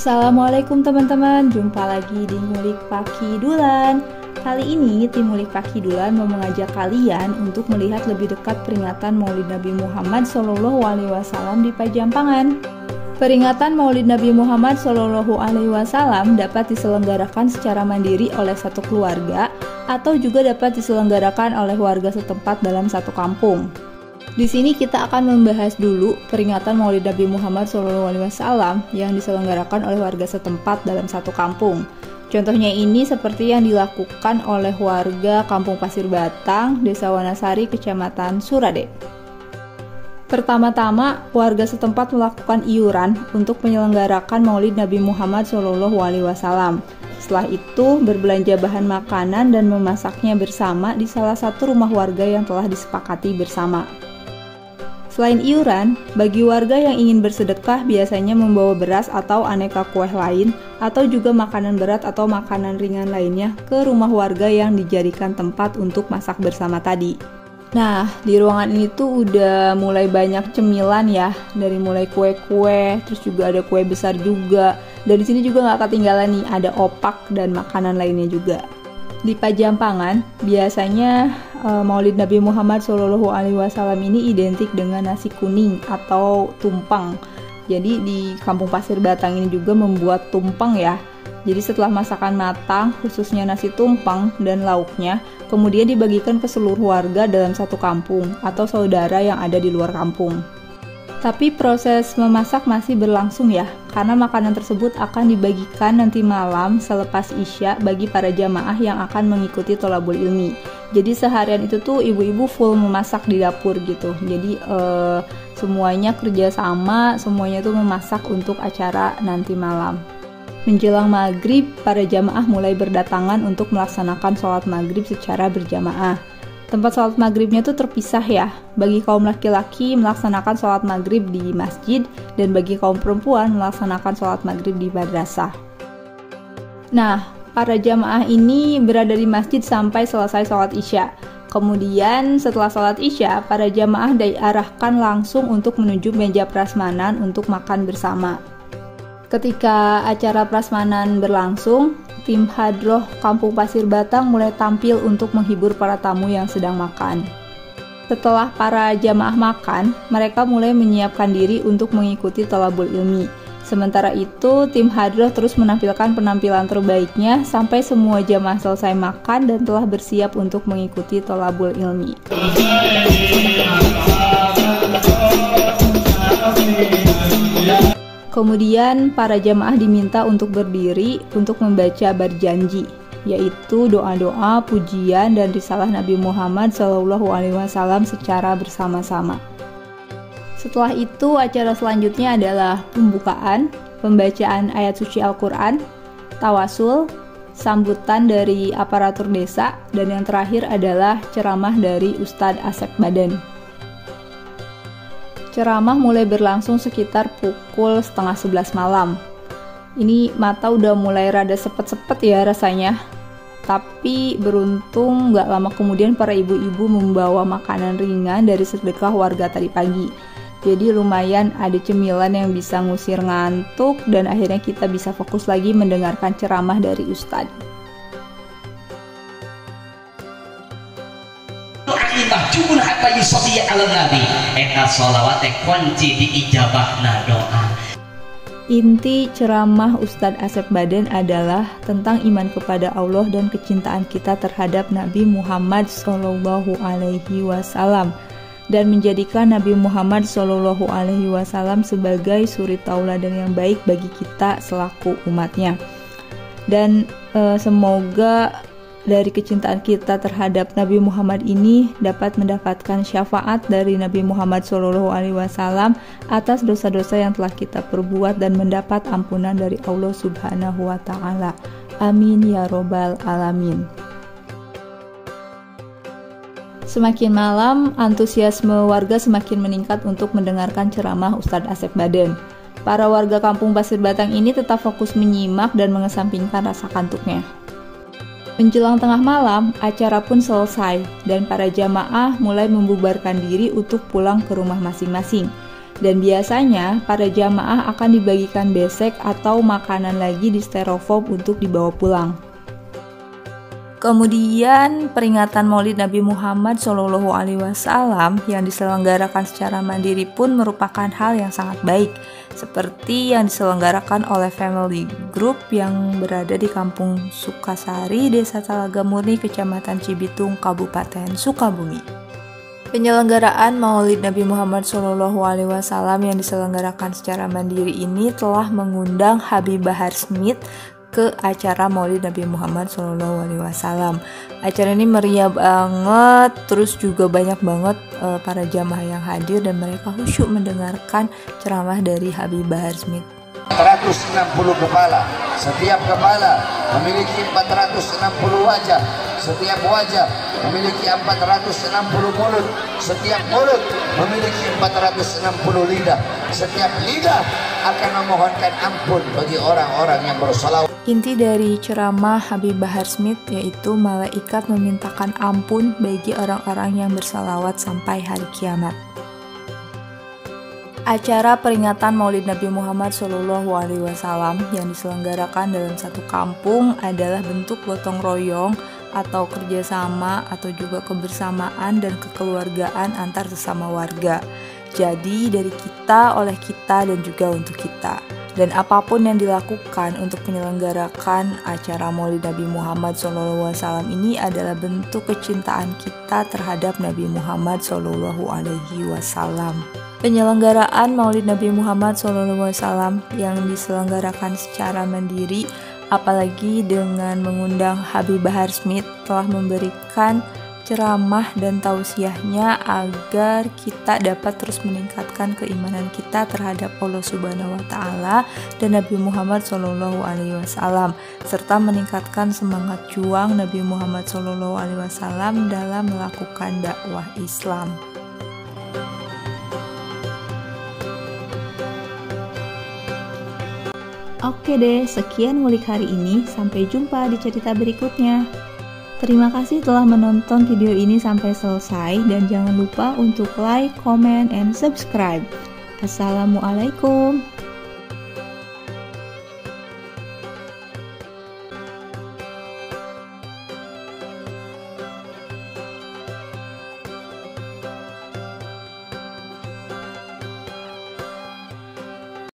Assalamualaikum teman-teman, jumpa lagi di Ngulik Pakidulan. Kali ini tim Ngulik Pakidulan mau mengajak kalian untuk melihat lebih dekat peringatan Maulid Nabi Muhammad SAW di Pajampangan. Peringatan Maulid Nabi Muhammad SAW dapat diselenggarakan secara mandiri oleh satu keluarga atau juga dapat diselenggarakan oleh warga setempat dalam satu kampung. Di sini kita akan membahas dulu peringatan Maulid Nabi Muhammad SAW yang diselenggarakan oleh warga setempat dalam satu kampung. Contohnya ini seperti yang dilakukan oleh warga Kampung Pasir Batang, Desa Wanasari, Kecamatan Surade. Pertama-tama, warga setempat melakukan iuran untuk menyelenggarakan Maulid Nabi Muhammad SAW. Setelah itu, berbelanja bahan makanan dan memasaknya bersama di salah satu rumah warga yang telah disepakati bersama. Selain iuran, bagi warga yang ingin bersedekah biasanya membawa beras atau aneka kue lain atau juga makanan berat atau makanan ringan lainnya ke rumah warga yang dijadikan tempat untuk masak bersama tadi. Nah, di ruangan ini tuh udah mulai banyak cemilan ya, dari mulai kue-kue, terus juga ada kue besar juga. Dan di sini juga nggak ketinggalan nih, ada opak dan makanan lainnya juga. Di Pajampangan, biasanya Maulid Nabi Muhammad SAW ini identik dengan nasi kuning atau tumpeng. Jadi di Kampung Pasir Batang ini juga membuat tumpeng ya. Jadi setelah masakan matang, khususnya nasi tumpeng dan lauknya, kemudian dibagikan ke seluruh warga dalam satu kampung atau saudara yang ada di luar kampung. Tapi proses memasak masih berlangsung ya, karena makanan tersebut akan dibagikan nanti malam selepas Isya bagi para jamaah yang akan mengikuti tholabul ilmi. Jadi seharian itu tuh ibu-ibu full memasak di dapur gitu. Jadi semuanya kerja sama, semuanya tuh memasak untuk acara nanti malam. Menjelang maghrib, para jamaah mulai berdatangan untuk melaksanakan sholat maghrib secara berjamaah. Tempat sholat maghribnya tuh terpisah ya. Bagi kaum laki-laki melaksanakan sholat maghrib di masjid dan bagi kaum perempuan melaksanakan sholat maghrib di madrasah. Nah, para jamaah ini berada di masjid sampai selesai sholat isya. Kemudian setelah sholat isya, para jamaah diarahkan langsung untuk menuju meja prasmanan untuk makan bersama. Ketika acara prasmanan berlangsung, tim Hadroh Kampung Pasir Batang mulai tampil untuk menghibur para tamu yang sedang makan. Setelah para jamaah makan, mereka mulai menyiapkan diri untuk mengikuti tholabul ilmi. Sementara itu, tim Hadroh terus menampilkan penampilan terbaiknya sampai semua jamaah selesai makan dan telah bersiap untuk mengikuti tholabul ilmi. Kemudian para jamaah diminta untuk berdiri untuk membaca berjanji, yaitu doa-doa, pujian, dan risalah Nabi Muhammad SAW secara bersama-sama. Setelah itu, acara selanjutnya adalah pembukaan, pembacaan ayat suci Al-Quran, tawasul, sambutan dari aparatur desa, dan yang terakhir adalah ceramah dari Ustadz Asep Badan. Ceramah mulai berlangsung sekitar pukul 10:30 malam. Ini mata udah mulai rada sepet-sepet ya rasanya. Tapi beruntung gak lama kemudian para ibu-ibu membawa makanan ringan dari sedekah warga tadi pagi. Jadi lumayan ada cemilan yang bisa ngusir ngantuk dan akhirnya kita bisa fokus lagi mendengarkan ceramah dari Ustadz. Mahjubun hatta yusolli ala nabi eta sholawat kunci diijabahna doa. Inti ceramah Ustadz Asep Badan adalah tentang iman kepada Allah dan kecintaan kita terhadap Nabi Muhammad SAW dan menjadikan Nabi Muhammad SAW sebagai suri tauladan yang baik bagi kita selaku umatnya. Dan semoga dari kecintaan kita terhadap Nabi Muhammad ini dapat mendapatkan syafaat dari Nabi Muhammad SAW atas dosa-dosa yang telah kita perbuat dan mendapat ampunan dari Allah Subhanahu wa Ta'ala. Amin ya Robbal Alamin. Semakin malam, antusiasme warga semakin meningkat untuk mendengarkan ceramah Ustadz Asep Badan. Para warga Kampung Pasir Batang ini tetap fokus menyimak dan mengesampingkan rasa kantuknya. Menjelang tengah malam, acara pun selesai dan para jamaah mulai membubarkan diri untuk pulang ke rumah masing-masing. Dan biasanya para jamaah akan dibagikan besek atau makanan lagi di styrofoam untuk dibawa pulang. Kemudian peringatan Maulid Nabi Muhammad SAW yang diselenggarakan secara mandiri pun merupakan hal yang sangat baik, seperti yang diselenggarakan oleh Family Group yang berada di Kampung Sukasari, Desa Talaga Murni, Kecamatan Cibitung, Kabupaten Sukabumi. Penyelenggaraan Maulid Nabi Muhammad SAW yang diselenggarakan secara mandiri ini telah mengundang Habib Bahar Smith ke acara Maulid Nabi Muhammad SAW. Acara ini meriah banget, terus juga banyak banget para jamaah yang hadir dan mereka khusyuk mendengarkan ceramah dari Habib Bahar Smith. 460 kepala, setiap kepala memiliki 460 wajah, setiap wajah memiliki 460 mulut, setiap mulut memiliki 460 lidah, setiap lidah akan memohonkan ampun bagi orang-orang yang bersalawat. Inti dari ceramah Habib Bahar Smith yaitu malaikat memintakan ampun bagi orang-orang yang bersalawat sampai hari kiamat. Acara peringatan Maulid Nabi Muhammad SAW yang diselenggarakan dalam satu kampung adalah bentuk gotong royong atau kerjasama atau juga kebersamaan dan kekeluargaan antar sesama warga. Jadi dari kita, oleh kita, dan juga untuk kita. Dan apapun yang dilakukan untuk menyelenggarakan acara Maulid Nabi Muhammad SAW ini adalah bentuk kecintaan kita terhadap Nabi Muhammad SAW. Penyelenggaraan Maulid Nabi Muhammad SAW yang diselenggarakan secara mandiri, apalagi dengan mengundang Habib Bahar Smith, telah memberikan ceramah dan tausiahnya agar kita dapat terus meningkatkan keimanan kita terhadap Allah Subhanahu wa Ta'ala dan Nabi Muhammad SAW, serta meningkatkan semangat juang Nabi Muhammad SAW dalam melakukan dakwah Islam. Oke deh, sekian ngulik hari ini. Sampai jumpa di cerita berikutnya. Terima kasih telah menonton video ini sampai selesai dan jangan lupa untuk like, comment, and subscribe. Assalamualaikum.